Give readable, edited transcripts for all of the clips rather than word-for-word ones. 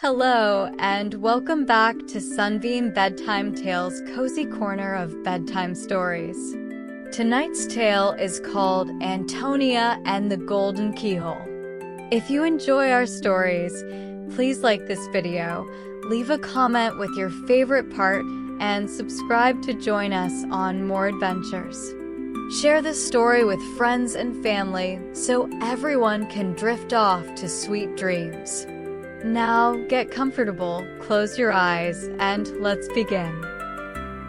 Hello, and welcome back to Sunbeam Bedtime Tales' cozy corner of bedtime stories. Tonight's tale is called Antonia and the Golden Keyhole. If you enjoy our stories, please like this video, leave a comment with your favorite part, and subscribe to join us on more adventures. Share this story with friends and family so everyone can drift off to sweet dreams. Now get comfortable, close your eyes, and let's begin.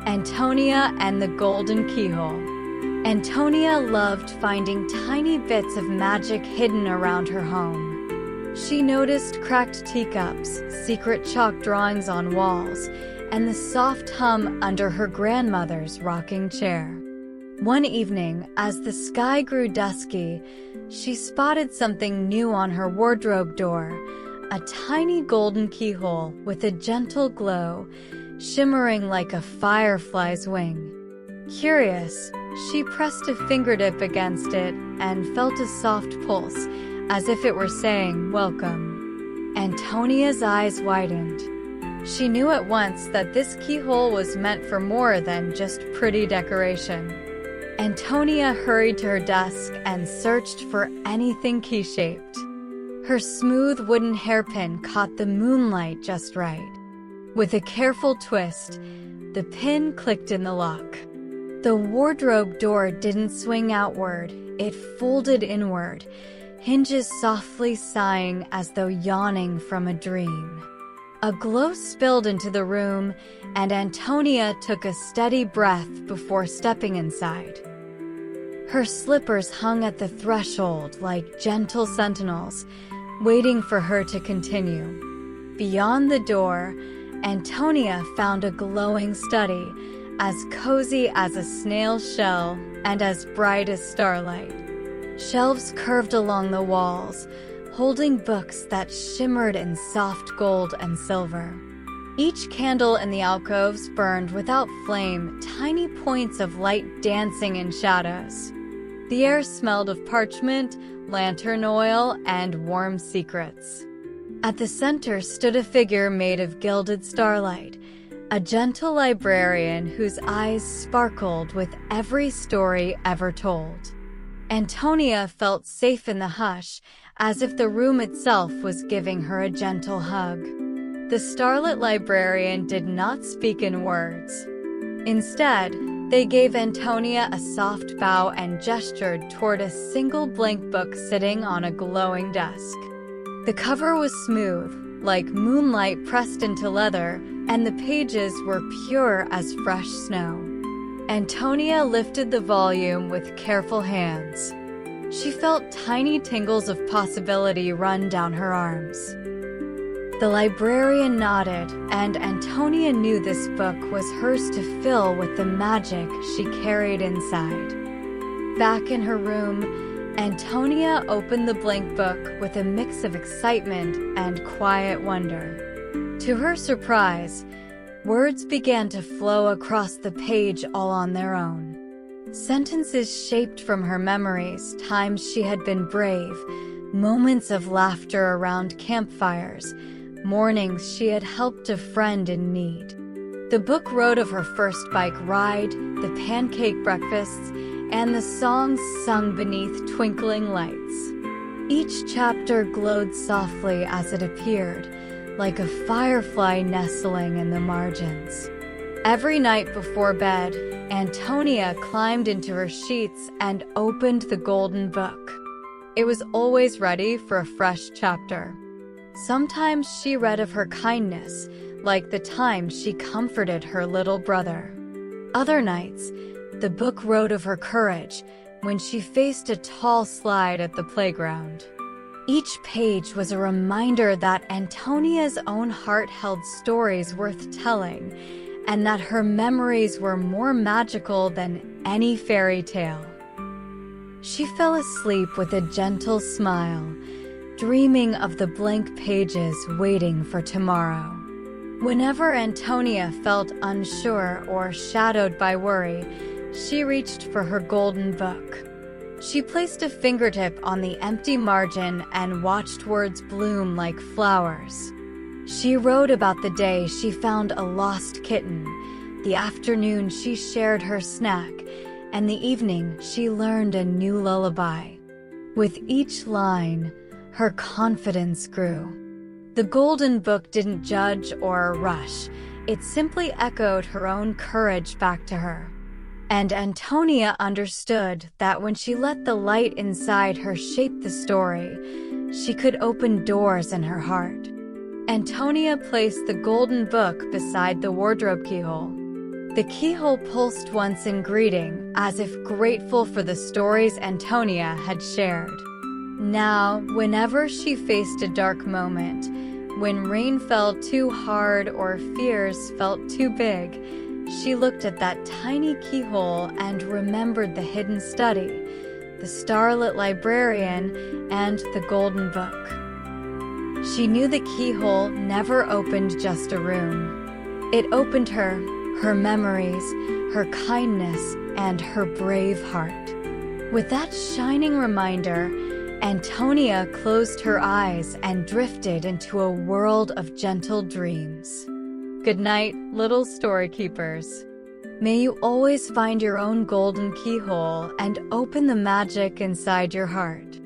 Antonia and the Golden Keyhole. Antonia loved finding tiny bits of magic hidden around her home. She noticed cracked teacups, secret chalk drawings on walls, and the soft hum under her grandmother's rocking chair. One evening, as the sky grew dusky, she spotted something new on her wardrobe door. A tiny golden keyhole with a gentle glow, shimmering like a firefly's wing. Curious, she pressed a fingertip against it and felt a soft pulse, as if it were saying, "Welcome." Antonia's eyes widened. She knew at once that this keyhole was meant for more than just pretty decoration. Antonia hurried to her desk and searched for anything key-shaped. Her smooth wooden hairpin caught the moonlight just right. With a careful twist, the pin clicked in the lock. The wardrobe door didn't swing outward, it folded inward, hinges softly sighing as though yawning from a dream. A glow spilled into the room, and Antonia took a steady breath before stepping inside. Her slippers hung at the threshold like gentle sentinels, waiting for her to continue. Beyond the door, Antonia found a glowing study, as cozy as a snail's shell and as bright as starlight. Shelves curved along the walls, holding books that shimmered in soft gold and silver. Each candle in the alcoves burned without flame, tiny points of light dancing in shadows. The air smelled of parchment, lantern oil, and warm secrets. At the center stood a figure made of gilded starlight, a gentle librarian whose eyes sparkled with every story ever told. Antonia felt safe in the hush, as if the room itself was giving her a gentle hug. The starlit librarian did not speak in words. Instead, they gave Antonia a soft bow and gestured toward a single blank book sitting on a glowing desk. The cover was smooth, like moonlight pressed into leather, and the pages were pure as fresh snow. Antonia lifted the volume with careful hands. She felt tiny tingles of possibility run down her arms. The librarian nodded, and Antonia knew this book was hers to fill with the magic she carried inside. Back in her room, Antonia opened the blank book with a mix of excitement and quiet wonder. To her surprise, words began to flow across the page all on their own. Sentences shaped from her memories, times she had been brave, moments of laughter around campfires, mornings she had helped a friend in need. The book wrote of her first bike ride, the pancake breakfasts, and the songs sung beneath twinkling lights. Each chapter glowed softly as it appeared, like a firefly nestling in the margins. Every night before bed, Antonia climbed into her sheets and opened the golden book. It was always ready for a fresh chapter. Sometimes she read of her kindness, like the time she comforted her little brother. Other nights, the book wrote of her courage when she faced a tall slide at the playground. Each page was a reminder that Antonia's own heart held stories worth telling, and that her memories were more magical than any fairy tale. She fell asleep with a gentle smile, dreaming of the blank pages waiting for tomorrow. Whenever Antonia felt unsure or shadowed by worry, she reached for her golden book. She placed a fingertip on the empty margin and watched words bloom like flowers. She wrote about the day she found a lost kitten, the afternoon she shared her snack, and the evening she learned a new lullaby. With each line, her confidence grew. The Golden Book didn't judge or rush. It simply echoed her own courage back to her. And Antonia understood that when she let the light inside her shape the story, she could open doors in her heart. Antonia placed the Golden Book beside the wardrobe keyhole. The keyhole pulsed once in greeting, as if grateful for the stories Antonia had shared. Now, whenever she faced a dark moment, when rain fell too hard or fears felt too big, she looked at that tiny keyhole and remembered the hidden study, the starlit librarian, and the Golden Book. She knew the keyhole never opened just a room. It opened her memories, her kindness, and her brave heart. With that shining reminder, Antonia closed her eyes and drifted into a world of gentle dreams. Good night, little story keepers. May you always find your own golden keyhole and open the magic inside your heart.